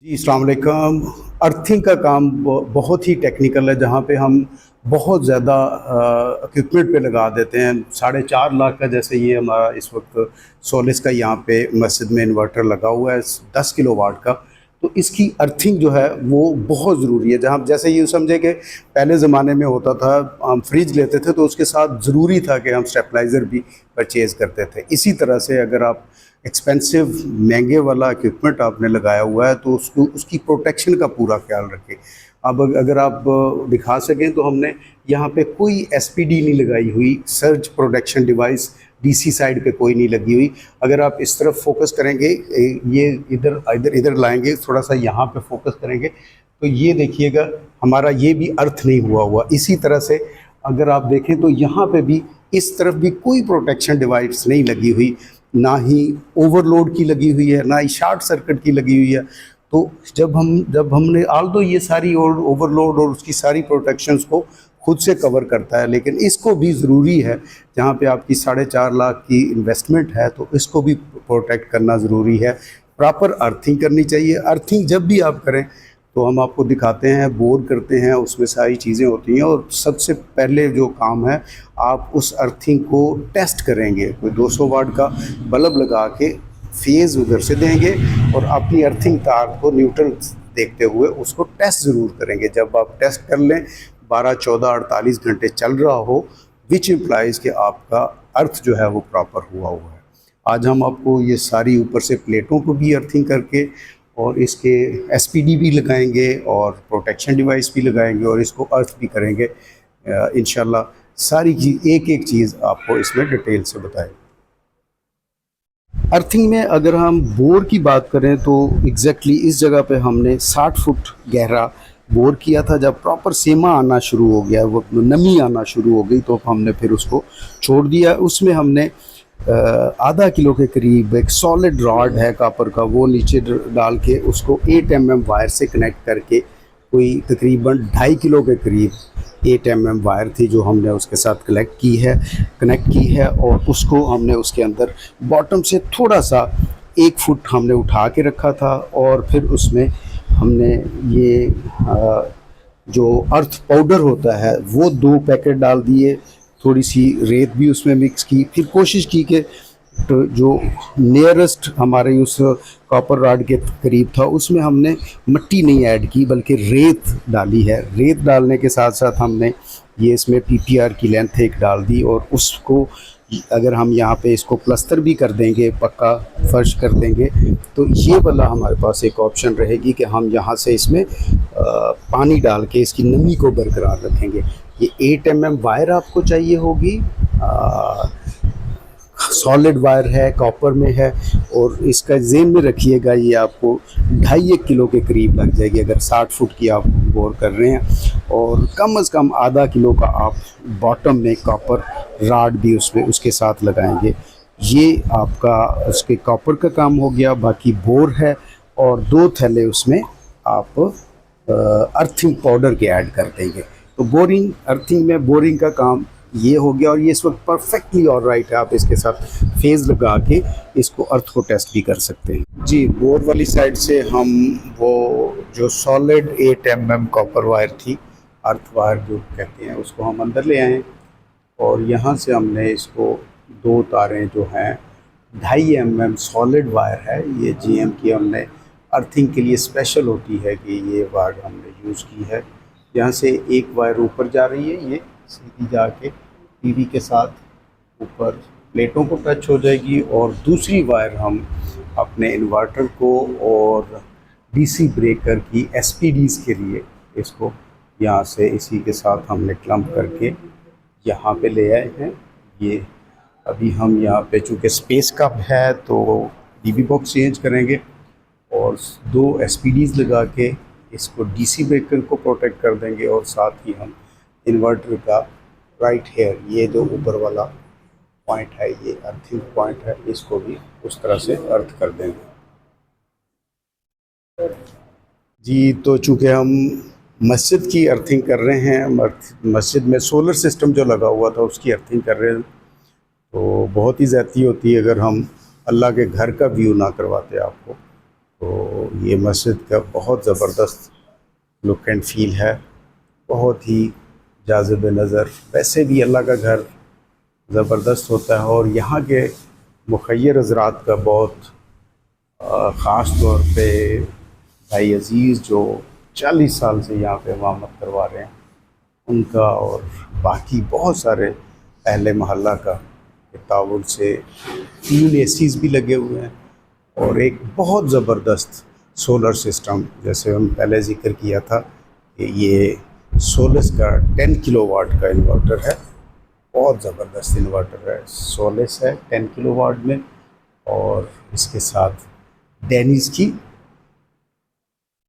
जी, अस्सलाम वालेकुम। अर्थिंग का काम बहुत ही टेक्निकल है, जहाँ पे हम बहुत ज़्यादा इक्विपमेंट पे लगा देते हैं। 4.5 लाख का जैसे ये हमारा इस वक्त सोलिस का यहाँ पे मस्जिद में इन्वर्टर लगा हुआ है 10 किलोवाट का। तो इसकी अर्थिंग जो है वो बहुत ज़रूरी है। जहाँ जैसे ये समझे कि पहले ज़माने में होता था, हम फ्रिज लेते थे तो उसके साथ ज़रूरी था कि हम स्टेबलाइज़र भी परचेज़ करते थे। इसी तरह से अगर आप एक्सपेंसिव महंगे वाला इक्विपमेंट आपने लगाया हुआ है तो उसको उसकी प्रोटेक्शन का पूरा ख्याल रखें। अब अगर आप दिखा सकें तो हमने यहाँ पे कोई एसपीडी नहीं लगाई हुई, surge protection device DC side पे कोई नहीं लगी हुई। अगर आप इस तरफ फोकस करेंगे, ये इधर इधर इधर लाएंगे, थोड़ा सा यहाँ पे फोकस करेंगे तो ये देखिएगा हमारा ये भी अर्थ नहीं हुआ। इसी तरह से अगर आप देखें तो यहाँ पे भी इस तरफ भी कोई प्रोटेक्शन डिवाइस नहीं लगी हुई, ना ही ओवरलोड की लगी हुई है, ना ही शॉर्ट सर्किट की लगी हुई है। तो जब हमने आल दो ये सारी और ओवरलोड और उसकी सारी प्रोटेक्शंस को खुद से कवर करता है, लेकिन इसको भी ज़रूरी है। जहाँ पे आपकी 4.5 लाख की इन्वेस्टमेंट है तो इसको भी प्रोटेक्ट करना ज़रूरी है। प्रॉपर अर्थिंग करनी चाहिए। अर्थिंग जब भी आप करें तो हम आपको दिखाते हैं, बोर करते हैं, उसमें सारी चीज़ें होती हैं। और सबसे पहले जो काम है, आप उस अर्थिंग को टेस्ट करेंगे। कोई 200 वाट का बल्ब लगा के फेज़ उधर से देंगे और अपनी अर्थिंग तार को न्यूट्रल देखते हुए उसको टेस्ट ज़रूर करेंगे। जब आप टेस्ट कर लें, 12, 14, 48 घंटे चल रहा हो, विच इम्प्लाइज़ कि आपका अर्थ जो है वो प्रॉपर हुआ है। आज हम आपको ये सारी ऊपर से प्लेटों को भी अर्थिंग करके और इसके एसपीडी भी लगाएंगे और प्रोटेक्शन डिवाइस भी लगाएंगे और इसको अर्थ भी करेंगे। इंशाल्लाह सारी चीज़ एक एक चीज़ आपको इसमें डिटेल से बताएं। अर्थिंग में अगर हम बोर की बात करें तो एग्जैक्टली इस जगह पे हमने 60 फुट गहरा बोर किया था। जब प्रॉपर सेमा आना शुरू हो गया, वो नमी आना शुरू हो गई, तो हमने फिर उसको छोड़ दिया। उसमें हमने आधा किलो के करीब एक सॉलिड रॉड है कॉपर का, वो नीचे डाल के उसको 8 mm वायर से कनेक्ट करके, कोई तकरीबन 2.5 किलो के करीब 8 mm वायर थी जो हमने उसके साथ कनेक्ट की है। और उसको हमने उसके अंदर बॉटम से थोड़ा सा 1 फुट हमने उठा के रखा था। और फिर उसमें हमने ये जो अर्थ पाउडर होता है वो 2 पैकेट डाल दिए, थोड़ी सी रेत भी उसमें मिक्स की। फिर कोशिश की कि तो जो नियरेस्ट हमारे उस कॉपर रॉड के करीब था उसमें हमने मिट्टी नहीं ऐड की बल्कि रेत डाली है। रेत डालने के साथ साथ हमने ये इसमें पीपीआर की लेंथ एक डाल दी। और उसको अगर हम यहाँ पे इसको प्लस्तर भी कर देंगे, पक्का फर्श कर देंगे, तो ये वाला हमारे पास एक ऑप्शन रहेगी कि हम यहाँ से इसमें पानी डाल के इसकी नमी को बरकरार रखेंगे। ये 8 mm वायर आपको चाहिए होगी, सॉलिड वायर है, कॉपर में है। और इसका ज़हन में रखिएगा ये आपको 2.5 किलो के करीब लग जाएगी अगर 60 फुट की आप बोर कर रहे हैं। और कम से कम आधा किलो का आप बॉटम में कॉपर राड भी उसमें उसके साथ लगाएंगे। ये आपका उसके कॉपर का काम हो गया। बाकी बोर है और 2 थैले उसमें आप अर्थिंग पाउडर के ऐड कर देंगे। तो अर्थिंग में बोरिंग का काम ये हो गया। और ये इस वक्त परफेक्टली ऑलराइट है। आप इसके साथ फेज़ लगा के इसको अर्थ को टेस्ट भी कर सकते हैं। जी, बोर वाली साइड से हम वो जो सॉलिड 8 mm कॉपर वायर थी, अर्थ वायर जो कहते हैं, उसको हम अंदर ले आए और यहाँ से हमने इसको 2 तारें जो हैं 2.5 mm सॉलिड वायर है, ये GM की हमने अर्थिंग के लिए स्पेशल होती है कि ये वायर हमने यूज़ की है। यहाँ से एक वायर ऊपर जा रही है, ये सीधी जाके टीवी के साथ ऊपर प्लेटों को टच हो जाएगी। और दूसरी वायर हम अपने इन्वर्टर को और डीसी ब्रेकर की एसपीडीज़ के लिए इसको यहाँ से इसी के साथ हमने क्लम्प करके यहाँ पे ले आए हैं। ये अभी हम यहाँ पे चूँकि स्पेस कम है तो डीबी बॉक्स चेंज करेंगे और 2 एसपीडीज़ लगा के इसको डीसी ब्रेकर को प्रोटेक्ट कर देंगे। और साथ ही हम इन्वर्टर का राइट हेयर, ये जो ऊपर वाला पॉइंट है, ये अर्थिंग पॉइंट है, इसको भी उस तरह से अर्थ कर देंगे। जी, तो चूँकि हम मस्जिद की अर्थिंग कर रहे हैं, मस्जिद में सोलर सिस्टम जो लगा हुआ था उसकी अर्थिंग कर रहे हैं, तो बहुत ही ज़्यादती होती है अगर हम अल्लाह के घर का व्यू ना करवाते आपको। तो ये मस्जिद का बहुत ज़बरदस्त लुक एंड फील है, बहुत ही जाज़िब नज़र। वैसे भी अल्लाह का घर ज़बरदस्त होता है और यहाँ के मुखय्यर हज़रात का बहुत ख़ास तौर पे भाई अज़ीज़ जो 40 साल से यहाँ पे इमामत करवा रहे हैं उनका, और बाकी बहुत सारे अहले मोहल्ला का ताउन से 3 एसीज़ भी लगे हुए हैं और एक बहुत ज़बरदस्त सोलर सिस्टम, जैसे हम पहले ज़िक्र किया था कि ये सोलस का 10 किलोवाट का इन्वर्टर है। बहुत ज़बरदस्त इन्वर्टर है, सोलस है 10 किलोवाट में, और इसके साथ डेनिस की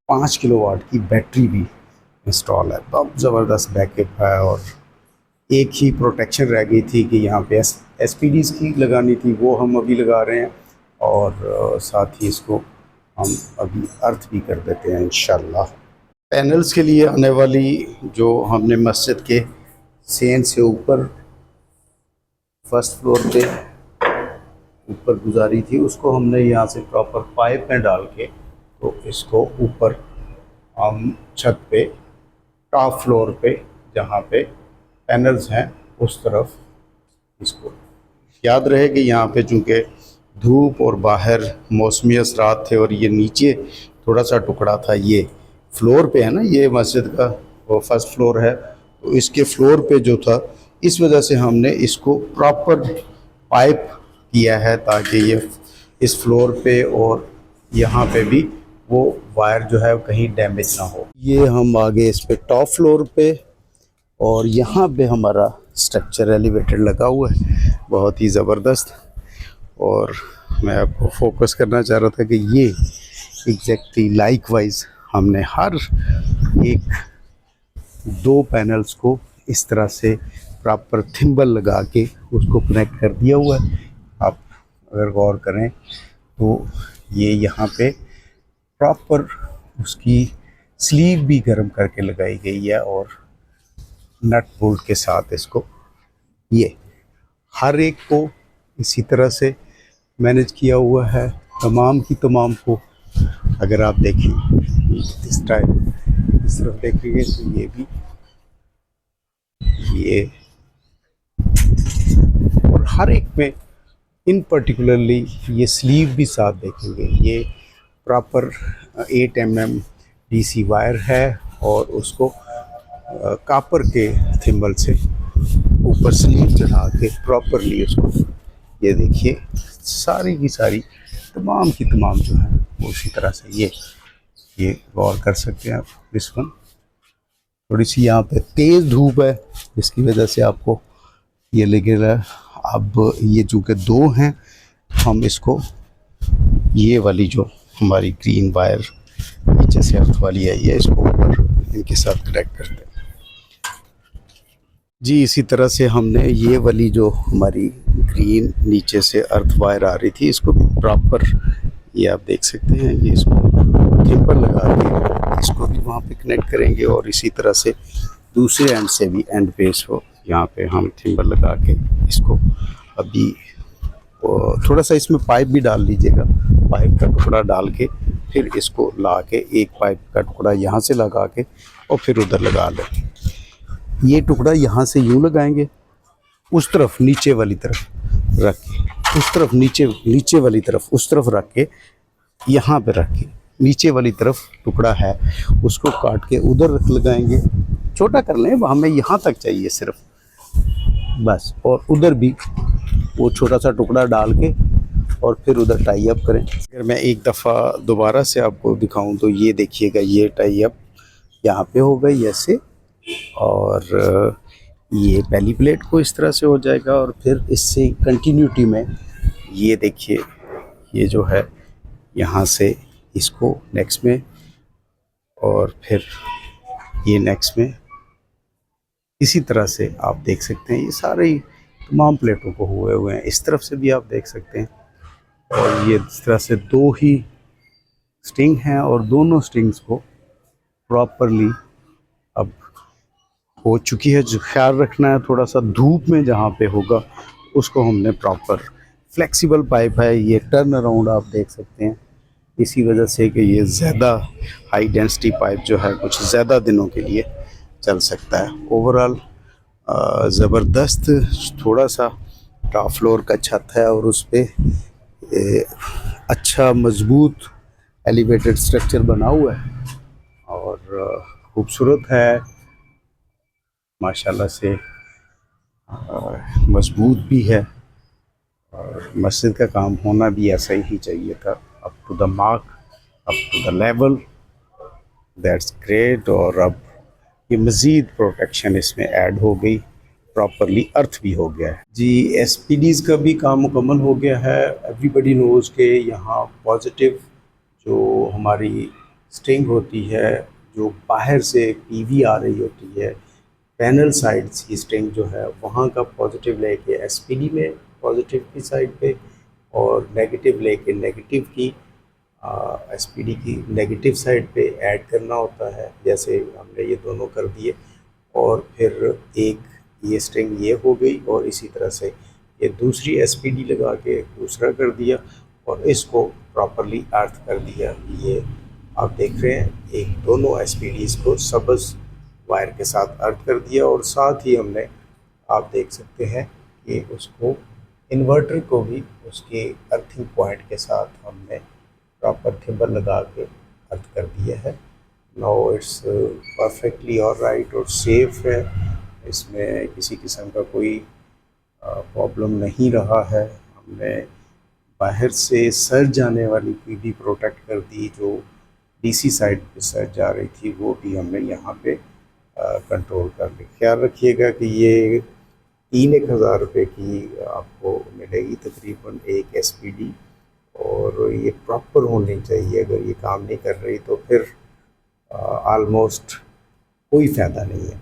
5 किलोवाट की बैटरी भी इंस्टॉल है। बहुत ज़बरदस्त बैकअप है। और एक ही प्रोटेक्शन रह गई थी कि यहाँ पे एसपीडीज़ की लगानी थी, वो हम अभी लगा रहे हैं, और साथ ही इसको हम अभी अर्थ भी कर देते हैं इंशाल्लाह। पैनल्स के लिए आने वाली जो हमने मस्जिद के सेन से ऊपर फर्स्ट फ्लोर पे ऊपर गुजारी थी, उसको हमने यहाँ से प्रॉपर पाइप में डाल के तो इसको ऊपर हम छत पे टॉप फ्लोर पे जहाँ पे पैनल्स हैं उस तरफ इसको। याद रहे कि यहाँ पे चूँकि धूप और बाहर मौसमी असरात थे और ये नीचे थोड़ा सा टुकड़ा था, ये फ्लोर पे है ना, ये मस्जिद का वो फर्स्ट फ्लोर है, तो इसके फ्लोर पे जो था, इस वजह से हमने इसको प्रॉपर पाइप किया है ताकि ये इस फ्लोर पे और यहाँ पे भी वो वायर जो है कहीं डैमेज ना हो। ये हम आगे इस पे टॉप फ्लोर पे, और यहाँ पे हमारा स्ट्रक्चर एलिवेटेड लगा हुआ है, बहुत ही ज़बरदस्त। और मैं आपको फोकस करना चाह रहा था कि ये एग्जैक्टली लाइकवाइज हमने हर एक 2 पैनल्स को इस तरह से प्रॉपर थिम्बल लगा के उसको कनेक्ट कर दिया हुआ है। आप अगर गौर करें तो ये यहाँ पे प्रॉपर उसकी स्लीव भी गर्म करके लगाई गई है, और नट बोल्ट के साथ इसको ये हर एक को इसी तरह से मैनेज किया हुआ है। तमाम की तमाम को अगर आप देखें इस टाइप इस तरफ देखेंगे तो ये भी ये, और हर एक में इन पर्टिकुलरली ये स्लीव भी साथ देखेंगे। ये प्रॉपर 8 mm DC वायर है और उसको कापर के थिम्बल से ऊपर स्लीव चढ़ा के प्रॉपरली उसको, ये देखिए सारी की सारी तमाम की तमाम जो है वो उसी तरह से ये गौर कर सकते हैं आप। इस वन थोड़ी सी यहाँ पे तेज़ धूप है, इसकी वजह से आपको ये लगेगा। अब ये चूँकि 2 हैं, हम इसको ये वाली जो हमारी ग्रीन वायर नीचे से अर्थ वाली है, ये इसको ऊपर इनके साथ कनेक्ट करते हैं जी। इसी तरह से हमने ये वाली जो हमारी ग्रीन नीचे से अर्थ वायर आ रही थी, इसको प्रॉपर ये आप देख सकते हैं, ये इसको थिम्बल लगा के इसको भी वहाँ पे कनेक्ट करेंगे, और इसी तरह से दूसरे एंड से भी एंड पे इसको यहाँ पे हम थिम्बल लगा के इसको अभी थोड़ा सा इसमें पाइप भी डाल लीजिएगा, पाइप का टुकड़ा डाल के फिर इसको ला के एक पाइप का टुकड़ा यहाँ से लगा के और फिर उधर लगा लें। ये टुकड़ा यहाँ से यूँ लगाएंगे, उस तरफ नीचे वाली तरफ रख के, उस तरफ नीचे वाली तरफ उस तरफ रख के, यहाँ पे रख के नीचे वाली तरफ टुकड़ा है उसको काट के उधर रख लगाएंगे। छोटा कर लें, हमें यहाँ तक चाहिए सिर्फ बस, और उधर भी वो छोटा सा टुकड़ा डाल के और फिर उधर टाई अप करें। अगर मैं एक दफ़ा दोबारा से आपको दिखाऊं तो ये देखिएगा, ये टाई अप यहाँ पे हो गई ऐसे, और ये पहली प्लेट को इस तरह से हो जाएगा, और फिर इससे कंटिन्यूटी में ये देखिए ये जो है यहाँ से इसको नेक्स्ट में, और फिर ये नेक्स्ट में, इसी तरह से आप देख सकते हैं ये सारे तमाम प्लेटों को हुए हैं। इस तरफ से भी आप देख सकते हैं, और ये इस तरह से 2 ही स्ट्रिंग हैं, और दोनों स्ट्रिंग्स को प्रॉपरली अब हो चुकी है। जो ख्याल रखना है थोड़ा सा धूप में जहाँ पे होगा उसको हमने प्रॉपर फ्लेक्सिबल पाइप है, ये टर्न अराउंड आप देख सकते हैं, इसी वजह से कि ये ज़्यादा हाई डेंसिटी पाइप जो है कुछ ज़्यादा दिनों के लिए चल सकता है। ओवरऑल ज़बरदस्त थोड़ा सा टॉप फ्लोर का छत है और उस पे अच्छा मजबूत एलिवेटेड स्ट्रक्चर बना हुआ है और खूबसूरत है माशाल्लाह से, मजबूत भी है और मस्जिद का काम होना भी ऐसा ही चाहिए था। Up to the mark, up to the level, that's great. और अब ये मज़ीद प्रोटेक्शन इसमें ऐड हो गई, प्रॉपरली अर्थ भी हो गया है जी। एसपीडीज़ का भी काम मुकम्मल हो गया है। एवरीबडी नोज़ के यहाँ पॉजिटिव जो हमारी स्ट्रिंग होती है, जो बाहर से पीवी आ रही होती है, पैनल साइड्स की स्ट्रिंग जो है वहाँ का पॉजिटिव लेके एसपीडी में पॉजिटिव की साइड पे और नेगेटिव लेके नेगेटिव की एसपीडी की नेगेटिव साइड पे ऐड करना होता है। जैसे हमने ये दोनों कर दिए और फिर एक ये स्ट्रिंग ये हो गई और इसी तरह से ये दूसरी एसपीडी लगा के दूसरा कर दिया और इसको प्रॉपरली अर्थ कर दिया। ये आप देख रहे हैं, एक दोनों एसपीडीज़ को सब्ज़ वायर के साथ अर्थ कर दिया और साथ ही हमने, आप देख सकते हैं कि उसको इन्वर्टर को भी उसके अर्थिंग पॉइंट के साथ हमने प्रॉपर केबल लगा के अर्थ कर दिया है। नाउ इट्स परफेक्टली ऑलराइट और सेफ है, इसमें किसी किस्म का कोई प्रॉब्लम नहीं रहा है। हमने बाहर से सर्ज जाने वाली की भी प्रोटेक्ट कर दी, जो डीसी साइड पे सर्ज जा रही थी वो भी हमने यहाँ पे कंट्रोल कर ली। ख्याल रखिएगा कि ये 3-1000 रुपये की आपको मिलेगी तकरीबन एक एसपीडी और ये प्रॉपर होनी चाहिए। अगर ये काम नहीं कर रही तो फिर ऑलमोस्ट कोई फ़ायदा नहीं है।